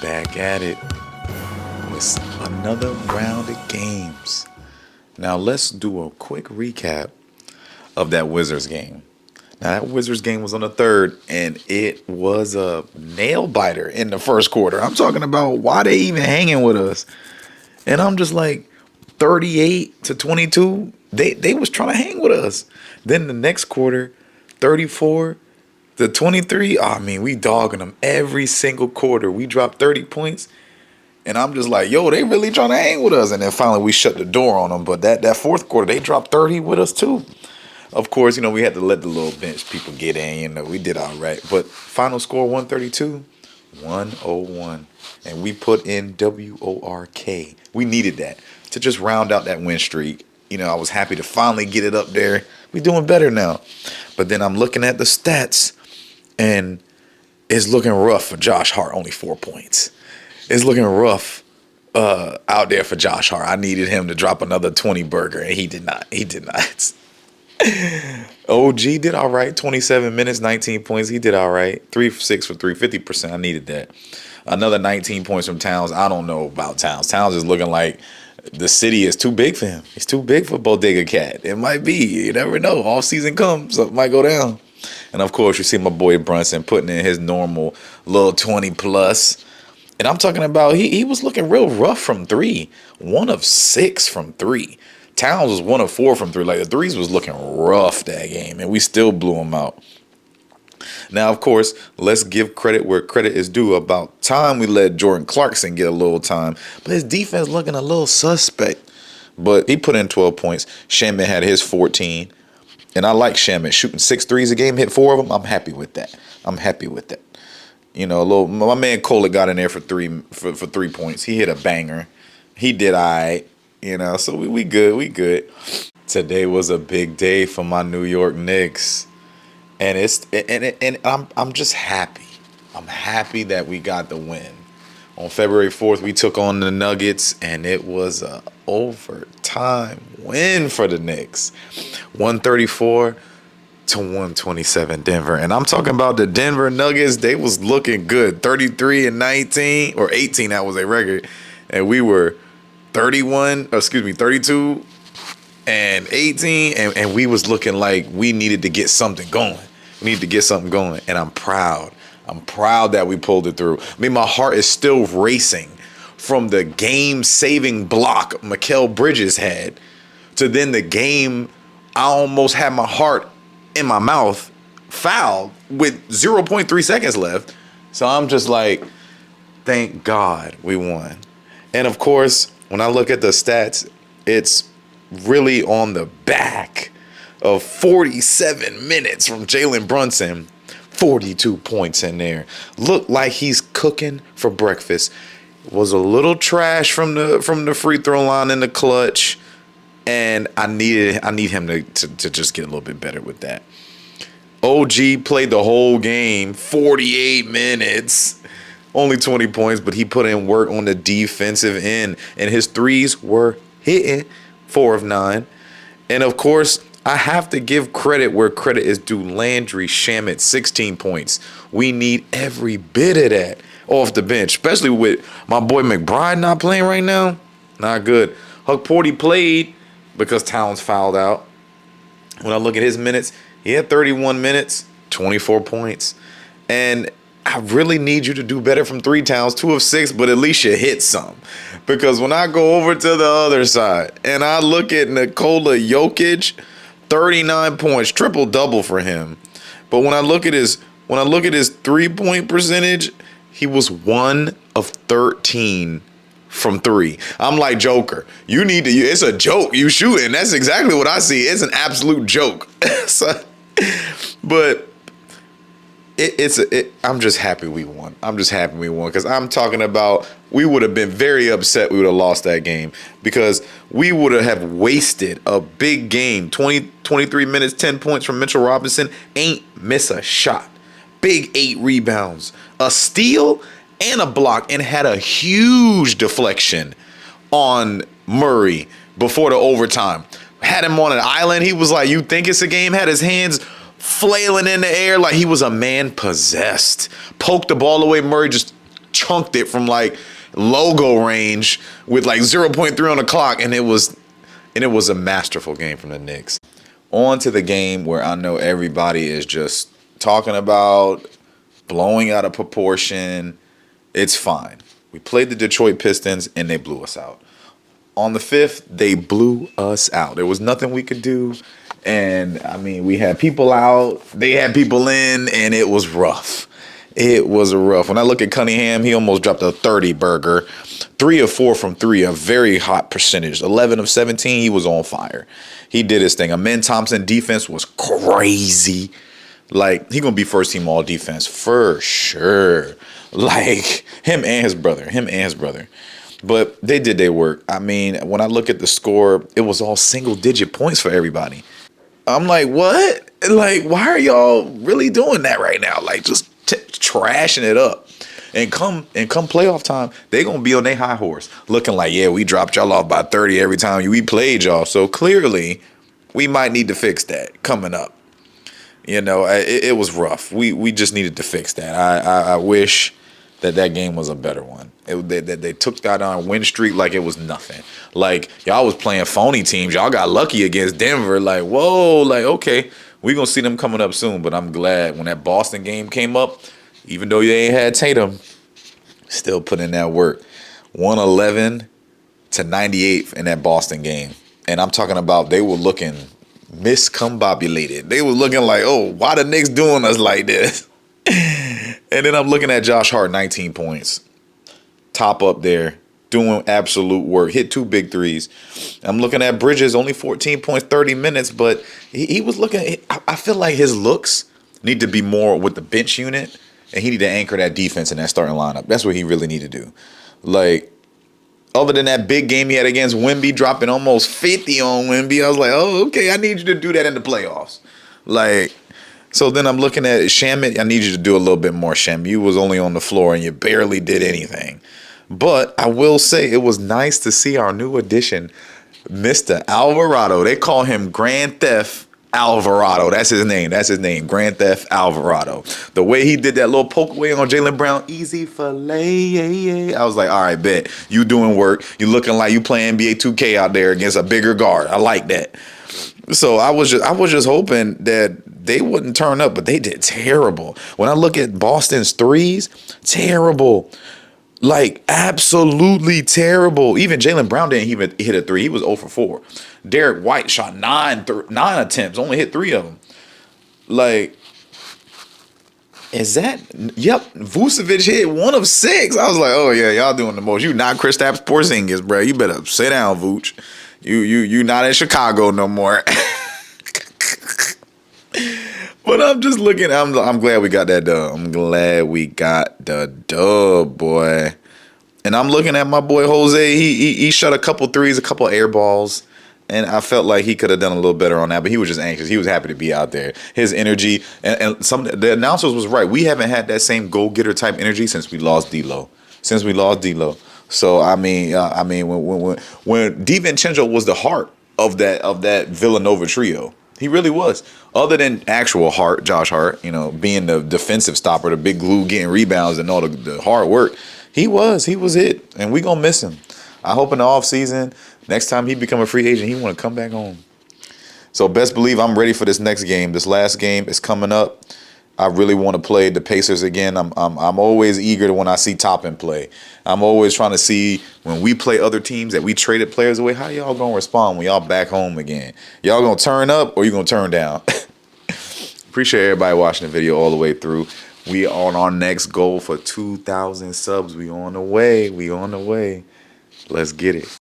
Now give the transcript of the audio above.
back at it with another round of games. Now let's do a quick recap of that Wizards game. Now that Wizards game was on the third, and it was a nail biter in the first quarter. I'm talking about why they even hanging with us, and I'm just like 38-22. They was trying to hang with us. Then the next quarter, 34-23. I mean, we dogging them every single quarter. We dropped 30 points. And I'm just like, yo, they really trying to hang with us. And then finally we shut the door on them. But that fourth quarter, they dropped 30 with us too. Of course, we had to let the little bench people get in. We did all right. But final score 132-101. And we put in WORK. We needed that to just round out that win streak. I was happy to finally get it up there. We doing better now. But then I'm looking at the stats, and it's looking rough for Josh Hart, only 4 points. It's looking rough out there for Josh Hart. I needed him to drop another 20 burger, and he did not. OG did all right. 27 minutes, 19 points. He did all right. 3 for 6 for 3, 50%. I needed that. Another 19 points from Towns. I don't know about Towns. Towns is looking like the city is too big for him. He's too big for Bodega Cat. It might be. You never know. All season comes, something might go down. And, of course, you see my boy Brunson putting in his normal little 20-plus. And I'm talking about he was looking real rough from three. 1 of 6 from three. Towns was 1 of 4 from three. Like, the threes was looking rough that game, and we still blew them out. Now, of course, let's give credit where credit is due. About time we let Jordan Clarkson get a little time. But his defense looking a little suspect. But he put in 12 points. Shaman had his 14. And I like Shaman shooting 6 threes a game, hit 4 of them. I'm happy with that. My man Kohler got in there for 3 points. He hit a banger. He did all right. So we good. Today was a big day for my New York Knicks. And I'm just happy. I'm happy that we got the win. On February 4th, we took on the Nuggets, and it was a overtime win for the Knicks. 134-127 Denver. And I'm talking about the Denver Nuggets. They was looking good. 33-19 or 18, that was a record. And we were 32 and 18, and we was looking like we needed to get something going. And I'm proud. I'm proud that we pulled it through. I mean, my heart is still racing from the game-saving block Mikal Bridges had to then the game I almost had my heart in my mouth fouled with 0.3 seconds left. So I'm just like, thank God we won. And, of course, when I look at the stats, it's really on the back of 47 minutes from Jalen Brunson. 42 points in there. Looked like he's cooking for breakfast. Was a little trash from the free throw line in the clutch. And I need him to just get a little bit better with that. OG played the whole game, 48 minutes. Only 20 points, but he put in work on the defensive end. And his threes were hitting, 4 of 9. And, of course, I have to give credit where credit is due. Landry Shamet, 16 points. We need every bit of that off the bench, especially with my boy McBride not playing right now. Not good. Huck Porty played because Towns fouled out. When I look at his minutes, he had 31 minutes, 24 points. And I really need you to do better from 3, Towns, 2 of 6, but at least you hit some. Because when I go over to the other side and I look at Nikola Jokic, 39 points, triple-double for him. But when I look at his 3-point percentage, he was 1 of 13 from 3. I'm like, Joker, it's a joke you shooting. That's exactly what I see. It's an absolute joke. But I'm just happy we won. Because I'm talking about we would have been very upset we would have lost that game because we would have wasted a big game. 23 minutes, 10 points from Mitchell Robinson. Ain't miss a shot. Big 8 rebounds. A steal and a block, and had a huge deflection on Murray before the overtime. Had him on an island. He was like, you think it's a game? Had his hands flailing in the air like he was a man possessed. Poked the ball away. Murray just chunked it from like logo range with like 0.3 on the clock, and it was a masterful game from the Knicks. On to the game where I know everybody is just talking about blowing out of proportion. It's fine. We played the Detroit Pistons and they blew us out. On the 5th, they blew us out. There was nothing we could do. And I mean, we had people out, they had people in, and it was rough. It was rough. When I look at Cunningham, he almost dropped a 30 burger. 3 of 4 from 3, a very hot percentage. 11 of 17, he was on fire. He did his thing. Amen Thompson defense was crazy. Like, he gonna be first team all defense for sure. Like, him and his brother. But they did their work. I mean, when I look at the score, it was all single digit points for everybody. I'm like, what? Like, why are y'all really doing that right now? Like, just trashing it up. And come playoff time, they gonna be on their high horse, looking like, yeah, we dropped y'all off by 30 every time we played y'all. So clearly, we might need to fix that coming up. You know, it was rough. We just needed to fix that. I wish that game was a better one. They took that on win streak like it was nothing. Like, y'all was playing phony teams. Y'all got lucky against Denver. Like, whoa, like, okay, we gonna see them coming up soon. But I'm glad when that Boston game came up, even though you ain't had Tatum, still put in that work. 111 to 98 in that Boston game. And I'm talking about they were looking miscombobulated. They were looking like, oh, why the Knicks doing us like this? And then I'm looking at Josh Hart, 19 points. Top up there, doing absolute work. Hit 2 big threes. I'm looking at Bridges, only 14 points, 30 minutes. But he was looking, I feel like his looks need to be more with the bench unit. And he need to anchor that defense in that starting lineup. That's what he really need to do. Like, other than that big game he had against Wemby, dropping almost 50 on Wemby, I was like, oh, okay, I need you to do that in the playoffs. Like, so then I'm looking at Shamet. I need you to do a little bit more, Shem. You was only on the floor and you barely did anything. But I will say it was nice to see our new addition, Mr. Alvarado. They call him Grand Theft Alvarado. That's his name. Grand Theft Alvarado. The way he did that little poke away on Jaylen Brown, easy fillet. I was like, all right, bet. You doing work. You looking like you playing NBA 2K out there against a bigger guard. I like that. So I was just hoping that they wouldn't turn up, but they did terrible. When I look at Boston's threes, terrible. Like, absolutely terrible. Even Jaylen Brown didn't even hit a 3. He was 0 for 4. Derek White shot 9 attempts, only hit 3 of them. Like, is that? Yep. Vucevic hit 1 of 6. I was like, oh, yeah, y'all doing the most. You not Kristaps Porzingis, bro. You better sit down, Vooch. You not in Chicago no more. But I'm just looking. I'm glad we got that dub. I'm glad we got the dub, boy. And I'm looking at my boy Jose. He shot a couple threes, a couple air balls, and I felt like he could have done a little better on that. But he was just anxious. He was happy to be out there. His energy and the announcers was right. We haven't had that same go getter type energy since we lost D'Lo. So I mean, when DiVincenzo was the heart of that Villanova trio. He really was. Other than actual Hart, Josh Hart, you know, being the defensive stopper, the big glue, getting rebounds and all the hard work, he was it. And we going to miss him. I hope in the offseason, next time he become a free agent, he want to come back home. So best believe I'm ready for this next game. This last game is coming up. I really want to play the Pacers again. I'm always eager when I see Toppin play. I'm always trying to see when we play other teams that we traded players away, how y'all gonna respond when y'all back home again? Y'all gonna turn up or you gonna turn down? Appreciate everybody watching the video all the way through. We are on our next goal for 2,000 subs. We on the way. Let's get it.